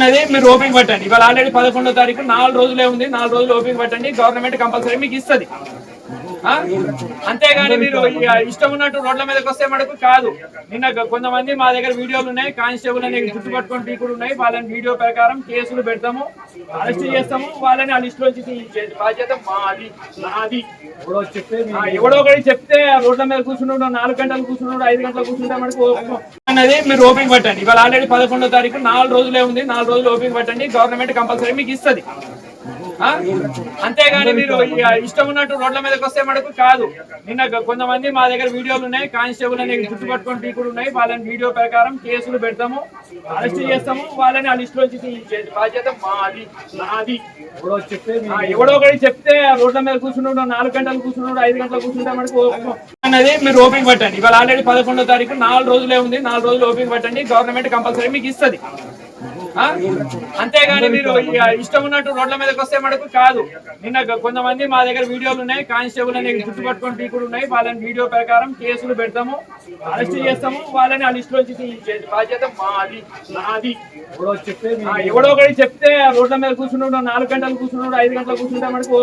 అనేది మీరు ఓపిక పట్టండి. ఇవాళ ఆల్రెడీ 11వ తారీఖు 4 రోజులే ఉంది. 4 రోజులు ఓపిక పట్టండి. గవర్నమెంట్ కంపల్సరీ మీకు ఇస్తుంది. అంతేగాని మీరు ఇష్టం ఉన్నట్టు రోడ్ల మీదకి వస్తే మటుకు కాదు. నిన్న కొంతమంది మా దగ్గర వీడియోలు ఉన్నాయి, కానిస్టేబుల్ అనే చుట్టుపట్టుకుని టీకులు ఉన్నాయి. వాళ్ళని వీడియో ప్రకారం కేసులు పెడతాము, అరెస్ట్ చేస్తాము. వాళ్ళని ఆ లిస్ట్ లోంచి తీయించే బాధ్యత మాది, నాది. ఎవడో ఒకటి చెప్తే రోడ్ల మీద కూర్చున్నాడు, 4 గంటలు కూర్చున్నాడు, 5 గంటలు కూర్చుంటే మటుకు అనేది మీరు ఓపిక పట్టండి. ఇవాళ ఆల్రెడీ 11వ తారీఖు 4 రోజులే ఉంది. 4 రోజులు ఓపిక పట్టండి. గవర్నమెంట్ కంపల్సరీ మీకు ఇస్తుంది. అంతేగాని మీరు ఇష్టం ఉన్నట్టు రోడ్ల మీదకి వస్తే మటుకు కాదు. నిన్న కొంతమంది మా దగ్గర వీడియోలు ఉన్నాయి, కానిస్టేబుల్ అనే చుట్టుపట్టుకుని టీకులు ఉన్నాయి. వాళ్ళని వీడియో ప్రకారం కేసులు పెడతాము, అరెస్ట్ చేస్తాము. వాళ్ళని ఆ లిస్ట్ లోంచి తీయించే బాధ్యత మాది, నాది. ఎవడో ఒకటి చెప్తే రోడ్ల మీద కూర్చున్నాడు, 4 గంటలు కూర్చున్నాడు, 5 గంటలు కూర్చుంటే మటుకు అనేది మీరు ఓపిక పట్టండి. ఇవాళ ఆల్రెడీ 11వ తారీఖు 4 రోజులే ఉంది. 4 రోజులు ఓపిక పట్టండి. గవర్నమెంట్ కంపల్సరీ మీకు ఇస్తుంది. అంతేగాని మీరు ఇష్టం ఉన్నట్టు రోడ్ల మీదకి వస్తే మటుకు కాదు. నిన్న కొంతమంది మా దగ్గర వీడియోలు ఉన్నాయి, కానిస్టేబుల్ అనే చుట్టుపట్టుకుని టీకులు ఉన్నాయి. వాళ్ళని వీడియో ప్రకారం కేసులు పెడతాము, అరెస్ట్ చేస్తాము. వాళ్ళని ఆ లిస్ట్ లోంచి తీయించే బాధ్యత మాది, నాది. ఎవడో ఒకటి చెప్తే రోడ్ల మీద కూర్చున్నాడు, 4 గంటలు కూర్చున్నాడు, 5 గంటలు కూర్చుంటే మటుకు